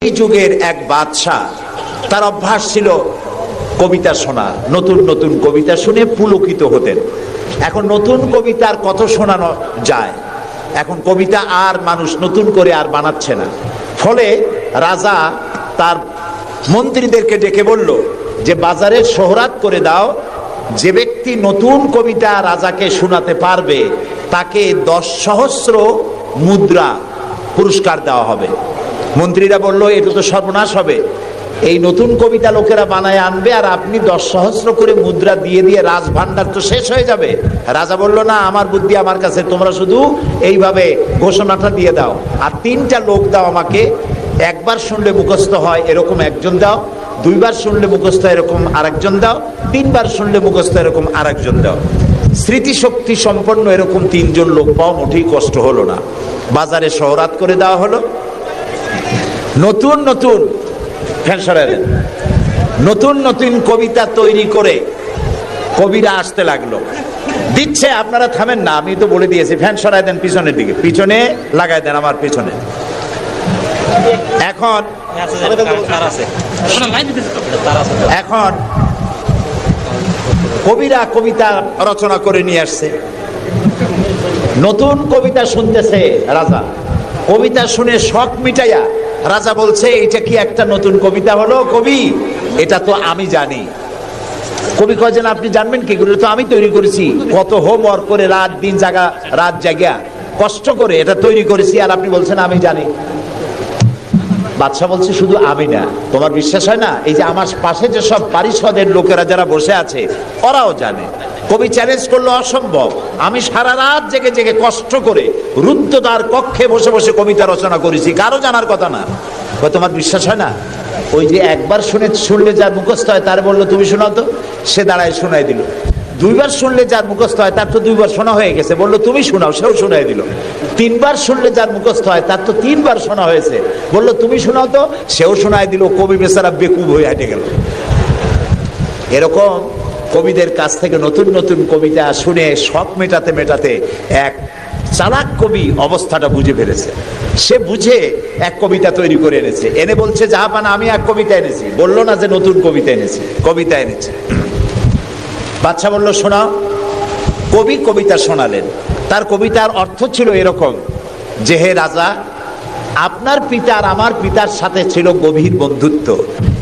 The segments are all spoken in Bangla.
এই যুগের এক বাদশাহ, তার অভ্যাস ছিল কবিতা শোনা, নতুন নতুন কবিতা শুনে পুলকিত হতেন। এখন নতুন কবিতার কত শোনানো যায়, এখন কবিতা আর মানুষ নতুন করে আর বানাচ্ছে না। ফলে রাজা তার মন্ত্রীদেরকে ডেকে বলল যে বাজারে শোহরাত করে দাও, যে ব্যক্তি নতুন কবিতা রাজাকে শোনাতে পারবে তাকে 10 সহস্র মুদ্রা পুরস্কার দেওয়া হবে। মন্ত্রীরা বলল এটা তো সর্বনাশ হবে, এই নতুন কবিতা লোকেরা বানায় আনবে আর আপনি 10 সহস্র করে মুদ্রা দিয়ে দিয়ে রাজভান্ডার তো শেষ হয়ে যাবে। রাজা বলল না, আমার বুদ্ধি আমার কাছে, তোমরা শুধু এইভাবে ঘোষণাটা দিয়ে দাও আর 3টা লোক দাও আমাকে, একবার শুনলে মুখস্থ হয় এরকম একজন দাও, 2বার শুনলে মুখস্থ এরকম আরেকজন দাও, 3বার শুনলে মুখস্থ এরকম আরেকজন দাও। স্মৃতিশক্তি সম্পন্ন এরকম 3 জন লোক পাওয়া মোটেই কষ্ট হলো না। বাজারে শোহরাত করে দেওয়া হলো। নতুন নতুন নতুন নতুন কবিতা তৈরি করে কবিরা আসতে লাগলো, দিচ্ছে। আপনারা থামেন না, আমি তো বলে দিয়েছি, ফ্যান সরাই দেন পিছনের দিকে, পিছনে লাগাই দেন আমার পিছনে। এখন কবিরা কবিতা রচনা করে নিয়ে আসছে, নতুন কবিতা শুনতেছে রাজা। কবিতা শুনে শখ মিটাইয়া রাজা বলছে এটা কি একটা নতুন কবিতা হলো কবি, এটা তো আমি জানি। কবি কয়েছেন আপনি জানবেন কি করে, তো আমি তৈরি করেছি, কত হোমওয়ার্ক করে রাত জাগা কষ্ট করে এটা তৈরি করেছি, আর আপনি বলছেন আমি জানি। বাদশা বলছে শুধু আমি না, তোমার বিশ্বাস হয় না, এই যে আমার পাশে যে সব পারিষদের লোকেরা যারা বসে আছে ওরাও জানে। কবি চ্যালেঞ্জ করলো অসম্ভব, আমি সারা রাত জেগে জেগে কষ্ট করে রুদ্ধদ্বার কক্ষে বসে বসে কবিতা রচনা করেছি, কারো জানার কথা না। তোমার বিশ্বাস হয় না? ওই যে একবার শুনলে যার মুখস্থ হয় তার বললো তুমি শোনাও তো, সে দাঁড়ায় শোনাই দিল। 2বার শুনলে যার মুখস্থ হয় তার তো 2বার শোনা হয়ে গেছে, বললো তুমি শোনাও, সেও শোনাই দিল। 3বার শুনলে যার মুখস্থ হয় তার তো 3বার শোনা হয়েছে, বললো তুমি শোনাও তো, সেও শোনাই দিল। কবি বেচারা বেকুব হয়ে হেঁটে গেল। এরকম কবিদের কাছ থেকে নতুন নতুন কবিতা শুনে শখ মেটাতে মেটাতে এক চালাক কবি অবস্থাটা বুঝে ফেলেছে। সে বুঝে এক কবিতা তৈরি করে এনেছে, এনে বলছে জাহাপানা আমি এক কবিতা এনেছি। বললো না যে নতুন কবিতা এনেছি, কবিতা এনেছে। বাদশা বলল শোনাও। কবি কবিতা শোনালেন। তার কবিতার অর্থ ছিল এরকম যে হে রাজা, আপনার পিতা আর আমার পিতার সাথে ছিল গভীর বন্ধুত্ব।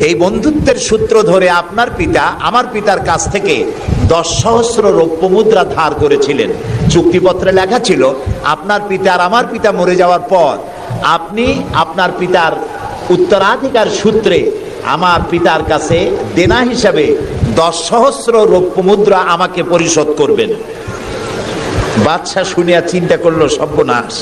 এই বন্ধুত্বের সূত্র ধরে আপনার পিতা আমার পিতার কাছ থেকে 10 সহস্র রৌপ্য মুদ্রা ধার করেছিলেন। চুক্তিপত্রে লেখা ছিল আপনার পিতা আর আমার পিতা মরে যাওয়ার পর আপনি আপনার পিতার উত্তরাধিকার সূত্রে আমার পিতার কাছে দেনা হিসাবে 10 সহস্র রৌপ্য মুদ্রা আমাকে পরিশোধ করবেন। বাদশা শুনিয়া চিন্তা করলো সর্বনাশ,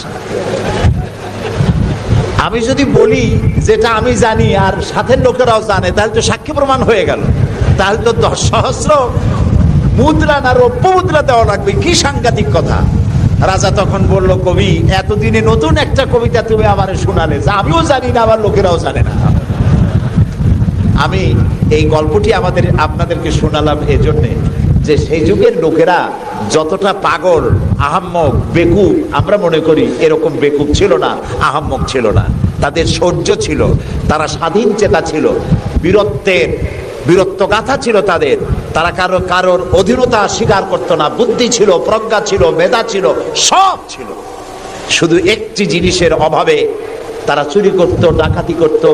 আমি যদি বলি যেটা আমি জানি আর সাথের লোকেরাও জানে তাহলে তো সাক্ষী প্রমাণ হয়ে গেল, তাহলে তো 10 সহস্র মুদ্রা না রৌপ্য মুদ্রা দেওয়া লাগবে, কি সাংঘাতিক কথা। রাজা তখন বলল কবি এতদিনে নতুন একটা কবিতা তুমি আমার শোনালে, যা আমিও জানি না আবার লোকেরাও জানে না। আমি এই গল্পটি আপনাদেরকে শোনালাম এজন্যে যে সেই যুগের লোকেরা যতটা পাগল, আহাম্মক, বেকুব আমরা মনে করি, এরকম বেকুব ছিল না, আহাম্মক ছিল না। তাদের শৌর্য ছিল, তারা স্বাধীন চেতা ছিল, বীরত্বগাথা ছিল তাদের। তারা কারোর অধীনতা স্বীকার করতো না, বুদ্ধি ছিল, প্রজ্ঞা ছিল, মেধা ছিল, সব ছিল। শুধু একটি জিনিসের অভাবে তারা চুরি করত, ডাকাতি করত,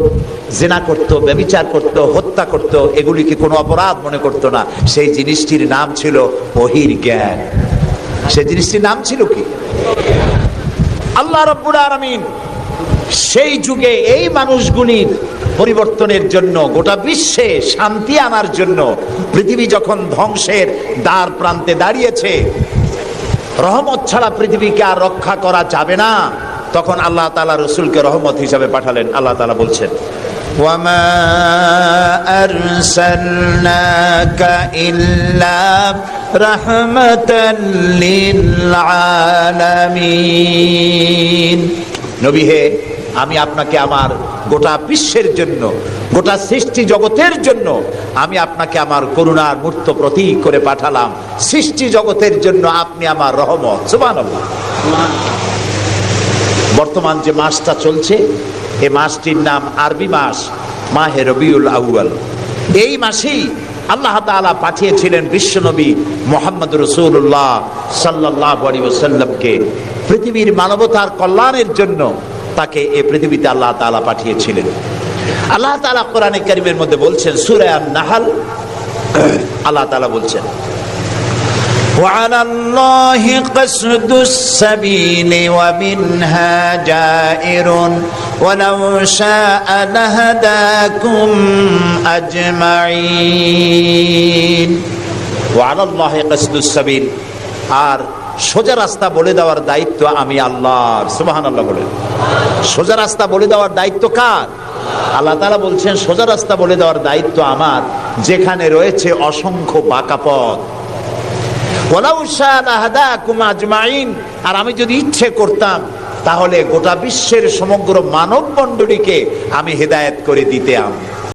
জেনা করত, ব্যভিচার করত, হত্যা করত, এগুলিকে কোনো অপরাধ মনে করত না। সেই জিনিসটির নাম ছিল ওহীর জ্ঞান। সেই জিনিসটির নাম ছিল কি? আল্লাহ রাব্বুল আলামিন সেই যুগে এই মানুষগুলির পরিবর্তনের জন্য, গোটা বিশ্বে শান্তি আনার জন্য, পৃথিবী যখন ধ্বংসের দ্বার প্রান্তে দাঁড়িয়েছে, রহমত ছাড়া পৃথিবীকে আর রক্ষা করা যাবে না, তখন আল্লাহ তাআলা রাসূলকে রহমত হিসাবে পাঠালেন। আল্লাহ তাআলা বলছেন ওয়ামা আরসালনাকা ইল্লা রাহমাতাল লিল আলামিন। নবী হে, আমি আপনাকে আমার গোটা বিশ্বের জন্য, গোটা সৃষ্টি জগতের জন্য আমি আপনাকে আমার করুণার মূর্ত প্রতীক করে পাঠালাম। সৃষ্টি জগতের জন্য আপনি আমার রহমত। সুবহানাল্লাহ। বর্তমান যে মাসটা চলছে এ মাসটির নাম আরবি মাস মাহে রবিউল আউয়াল। এই মাসেই আল্লাহ তাআলা পাঠিয়েছিলেন বিশ্বনবী মুহাম্মদ রাসূলুল্লাহ সাল্লাল্লাহু আলাইহি ওয়াসাল্লামকে পৃথিবীর মানবতার কল্যাণের জন্য। তাকে এই পৃথিবীতে আল্লাহ তাআলা পাঠিয়েছিলেন। আল্লাহ তাআলা কোরআনে কারীমের মধ্যে বলছেন, সূরা আন-নাহল আল্লাহ তাআলা বলছেন, وعلى الله قصد السبيل ومنها جائر ولو شاء لهداكم أجمعين وعلى الله قصد السبيل। আর সোজা রাস্তা বলে দেওয়ার দায়িত্ব আমি আল্লাহর। সুবহানাল্লাহ বলেন। সোজা রাস্তা বলে দেওয়ার দায়িত্ব কার? আল্লাহ তাআলা বলছেন সোজা রাস্তা বলে দেওয়ার দায়িত্ব আমার, যেখানে রয়েছে অসংখ্য বাঁকা পথ। আর আমি যদি ইচ্ছে করতাম তাহলে গোটা বিশ্বের সমগ্র মানব মণ্ডলীকে আমি হেদায়েত করে দিতাম।